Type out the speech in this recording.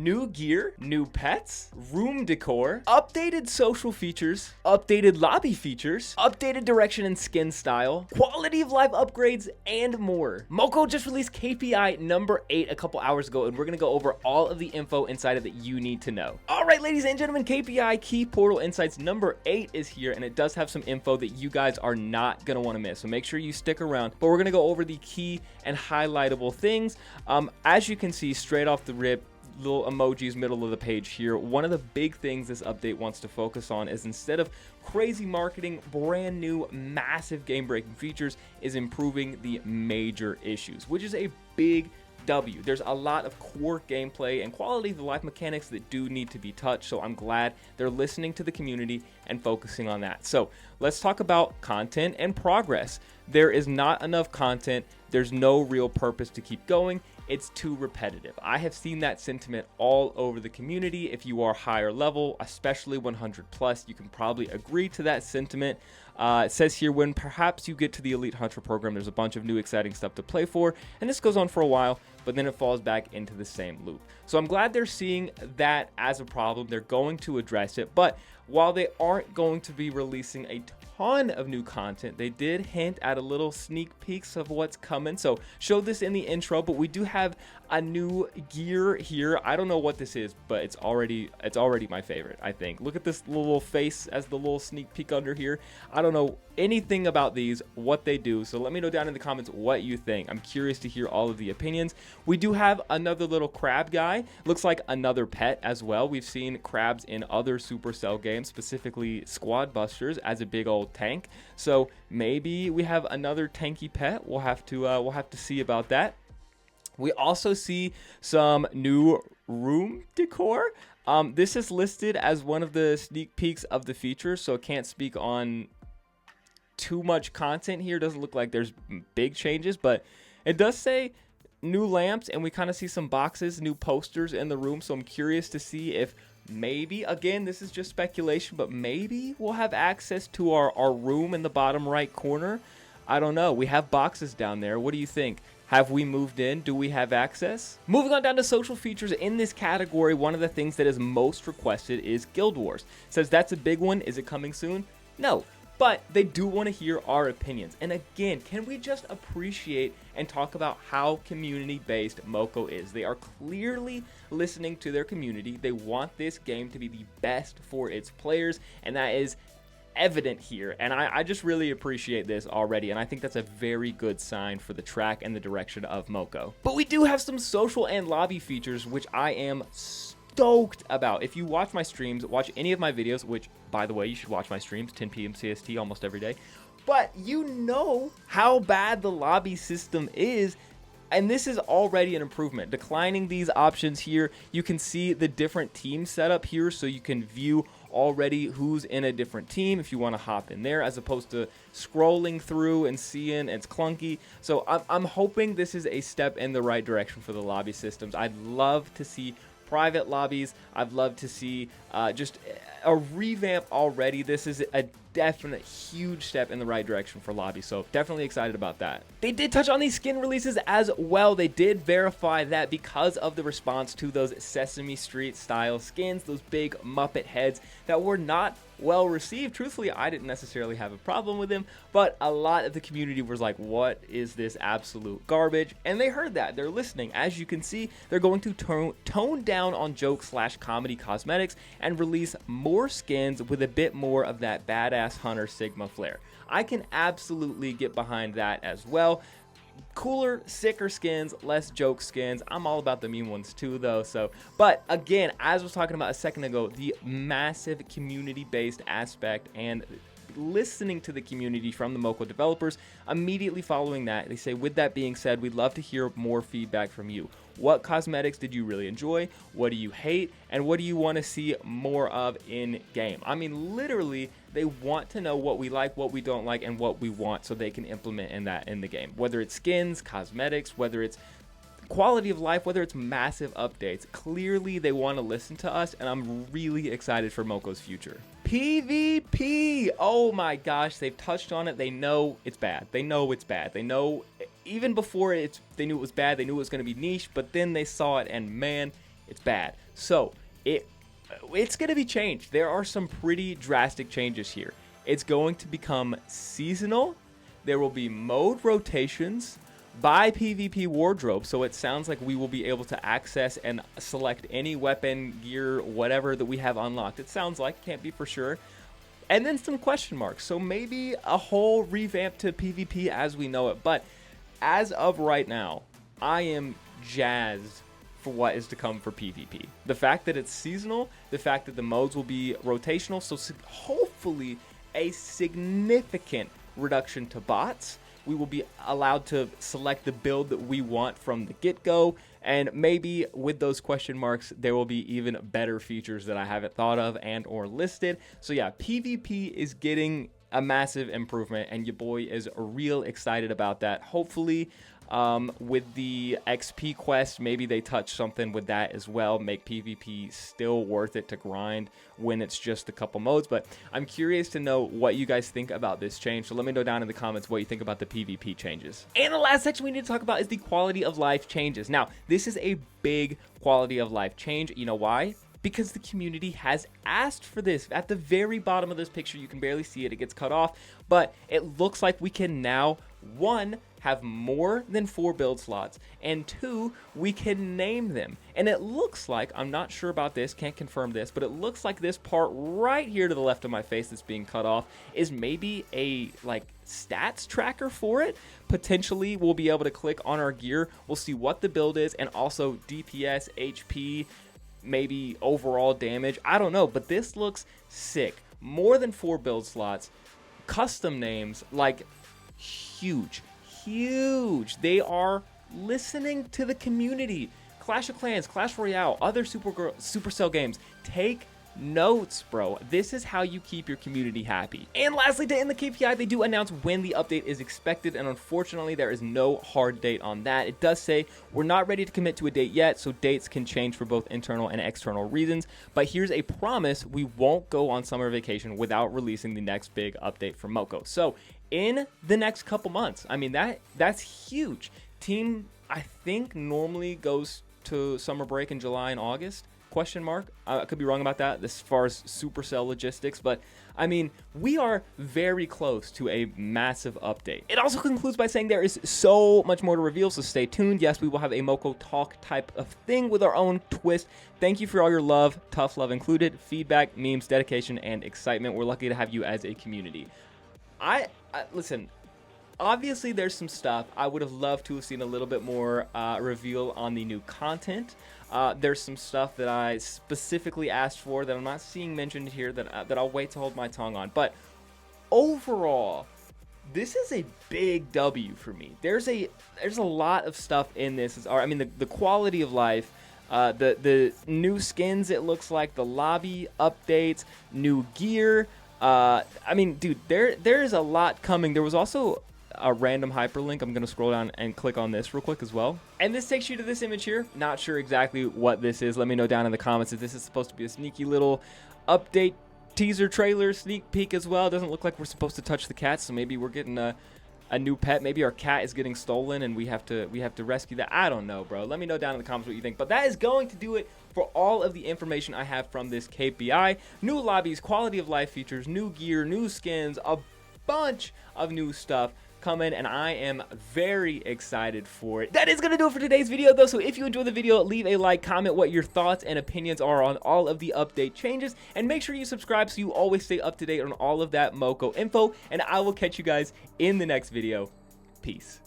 new gear, new pets, room decor, updated social features, updated lobby features, updated direction and skin style, quality of life upgrades, and more. MoCo just released KPI number 8 a couple hours ago, and we're gonna go over all of the info inside of it you need to know. All right, ladies and gentlemen, KPI Key Portal Insights number 8 is here, and it does have some info that you guys are not gonna wanna miss, so make sure you stick around. But we're gonna go over the key and highlightable things. As you can see straight off the rip, little emojis middle of the page here. One of the big things this update wants to focus on is, instead of crazy marketing, brand new massive game breaking features, is improving the major issues, which is a big W. There's a lot of core gameplay and quality of the life mechanics that do need to be touched, so I'm glad they're listening to the community and focusing on that. So let's talk about content and progress. There is not enough content. There's no real purpose to keep going. It's too repetitive. I have seen that sentiment all over the community. If you are higher level, especially 100 plus, you can probably agree to that sentiment. It says here, when perhaps you get to the Elite Hunter program, there's a bunch of new exciting stuff to play for, and this goes on for a while, but then it falls back into the same loop. So I'm glad they're seeing that as a problem. They're going to address it, but while they aren't going to be releasing a ton of new content, they did hint at a little sneak peeks of what's coming. So showed this in the intro, but we do have a new gear here. I don't know what this is, but it's already my favorite, I think. Look at this little face as the little sneak peek under here. I don't know anything about these, what they do, so let me know down in the comments what you think. I'm curious to hear all of the opinions. We do have another little crab guy. Looks like another pet as well. We've seen crabs in other Supercell games, specifically Squad Busters, as a big old tank. So maybe we have another tanky pet. We'll have to see about that. We also see some new room decor. This is listed as one of the sneak peeks of the feature, so can't speak on too much content here. Doesn't look like there's big changes, but it does say new lamps, and we kind of see some boxes, new posters in the room. So I'm curious to see if maybe, again, this is just speculation, but maybe we'll have access to our room in the bottom right corner. I don't know. We have boxes down there. What do you think? Have we moved in? Do we have access? Moving on down to social features in this category, one of the things that is most requested is Guild Wars. It says that's a big one. Is it coming soon? No. But they do want to hear our opinions. And again, can we just appreciate and talk about how community-based MoCo is? They are clearly listening to their community. They want this game to be the best for its players, and that is evident here. And I just really appreciate this already, and I think that's a very good sign for the track and the direction of MoCo. But we do have some social and lobby features, which I am stoked about. If you watch my streams, watch any of my videos, which, by the way, you should watch my streams, 10 p.m. CST almost every day, but you know how bad the lobby system is, and this is already an improvement. Declining these options here, you can see the different team setup here, so you can view already who's in a different team if you want to hop in there, as opposed to scrolling through and seeing it's clunky. So I'm hoping this is a step in the right direction for the lobby systems. I'd love to see private lobbies. I'd love to see just a revamp already. This is a definite huge step in the right direction for lobby, so definitely excited about that. They did touch on these skin releases as well. They did verify that because of the response to those Sesame Street style skins, those big Muppet heads that were not well received. Truthfully, I didn't necessarily have a problem with them, but a lot of the community was like, what is this absolute garbage? And they heard that. They're listening. As you can see, they're going to tone down on joke/comedy cosmetics and release more skins with a bit more of that badass hunter Sigma flair. I can absolutely get behind that as well. Cooler, sicker skins, less joke skins. I'm all about the meme ones too, though. But again, as I was talking about a second ago, the massive community-based aspect and listening to the community from the MoCo developers. Immediately following that, they say, with that being said, we'd love to hear more feedback from you. What cosmetics did you really enjoy? What do you hate? And what do you want to see more of in game? I mean, literally, they want to know what we like, what we don't like, and what we want, so they can implement in the game. Whether it's skins, cosmetics, whether it's quality of life, whether it's massive updates. Clearly, they want to listen to us, and I'm really excited for MoCo's future. PvP! Oh my gosh, they've touched on it. They know it's bad. They know it's bad. They know, even before they knew it was bad, they knew it was going to be niche, but then they saw it, and man, it's bad. So it's going to be changed. There are some pretty drastic changes here. It's going to become seasonal. There will be mode rotations by PvP wardrobe. So it sounds like we will be able to access and select any weapon, gear, whatever that we have unlocked. It sounds like, can't be for sure. And then some question marks. So maybe a whole revamp to PvP as we know it. But as of right now, I am jazzed for what is to come for PvP. The fact that it's seasonal, the fact that the modes will be rotational, so hopefully a significant reduction to bots. We will be allowed to select the build that we want from the get-go, and maybe with those question marks, there will be even better features that I haven't thought of and or listed. So yeah, PvP is getting a massive improvement, and your boy is real excited about that. Hopefully, with the XP quest, maybe they touch something with that as well, make PvP still worth it to grind when it's just a couple modes. But I'm curious to know what you guys think about this change, so let me know down in the comments what you think about the PvP changes. And the last section we need to talk about is the quality of life changes. Now, this is a big quality of life change. You know why? Because the community has asked for this. At the very bottom of this picture, you can barely see it, it gets cut off, but it looks like we can now, one, have more than 4 build slots, and 2, we can name them. And it looks like, I'm not sure about this, can't confirm this, but it looks like this part right here to the left of my face that's being cut off is maybe a like stats tracker for it. Potentially we'll be able to click on our gear, we'll see what the build is, and also DPS, HP, maybe overall damage. I don't know, but this looks sick. More than 4 build slots, custom names, like huge. They are listening to the community. Clash of Clans, Clash Royale, other Supercell games. Take notes, bro. This is how you keep your community happy. And lastly, to end the KPI, they do announce when the update is expected, and unfortunately there is no hard date on that. It does say we're not ready to commit to a date yet, so dates can change for both internal and external reasons, but here's a promise: we won't go on summer vacation without releasing the next big update from MoCo. So in the next couple months, I mean, that's huge. Team, I think, normally goes to summer break in July and August. Question mark. I could be wrong about that as far as Supercell logistics, but I mean, we are very close to a massive update. It also concludes by saying there is so much more to reveal, so stay tuned. Yes, we will have a MoCo talk type of thing with our own twist. Thank you for all your love, tough love included, feedback, memes, dedication, and excitement. We're lucky to have you as a community. Listen, obviously there's some stuff I would have loved to have seen a little bit more reveal on the new content. There's some stuff that I specifically asked for that I'm not seeing mentioned here that I'll wait to hold my tongue on. But overall, this is a big W for me. There's a lot of stuff in this. I mean, the quality of life, the new skins, it looks like, the lobby updates, new gear. I mean, dude, there is a lot coming. There was also a random hyperlink. I'm going to scroll down and click on this real quick as well. And this takes you to this image here. Not sure exactly what this is. Let me know down in the comments if this is supposed to be a sneaky little update teaser trailer sneak peek as well. It doesn't look like we're supposed to touch the cat, so maybe we're getting a new pet. Maybe our cat is getting stolen and we have to rescue that. I don't know, bro. Let me know down in the comments what you think. But that is going to do it for all of the information I have from this KPI. New lobbies, quality of life features, new gear, new skins, a bunch of new stuff coming, and I am very excited for it. That is gonna do it for today's video though, so if you enjoyed the video, leave a like, comment what your thoughts and opinions are on all of the update changes, and make sure you subscribe so you always stay up to date on all of that MoCo info, and I will catch you guys in the next video. Peace.